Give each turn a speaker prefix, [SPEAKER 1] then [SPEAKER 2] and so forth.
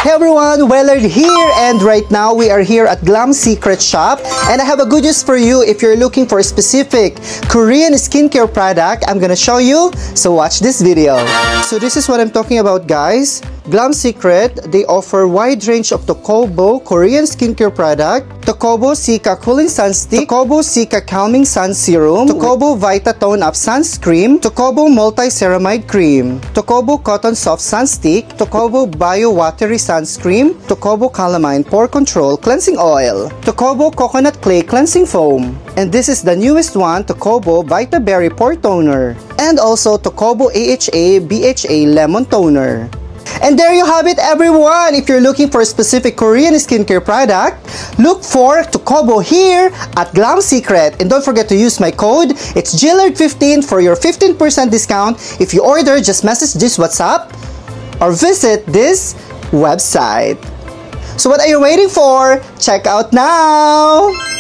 [SPEAKER 1] Hey everyone, Willard here, and right now we are here at Glam Secret Shop, and I have a good news for you. If you're looking for a specific Korean skincare product, I'm gonna show you, so watch this video. So this is what I'm talking about, guys. Glam Secret, they offer wide range of Tokobo Korean skincare product, Tokobo Cica Cooling Sun Stick, Tokobo Cica Calming Sun Serum, Tokobo Vita Tone Up Sunscreen, Tokobo Multi-Ceramide Cream, Tokobo Cotton Soft Sun Stick, Tokobo Bio Watery Sunscreen, Tokobo Calamine Pore Control Cleansing Oil, Tokobo Coconut Clay Cleansing Foam, and this is the newest one, Tokobo Vita Berry Pore Toner, and also Tokobo AHA BHA Lemon Toner. And there you have it, everyone! If you're looking for a specific Korean skincare product, look for Tokobo here at Glam Secret. And don't forget to use my code, it's GILLARD15 for your 15% discount. If you order, just message this WhatsApp or visit this website. So what are you waiting for? Check out now!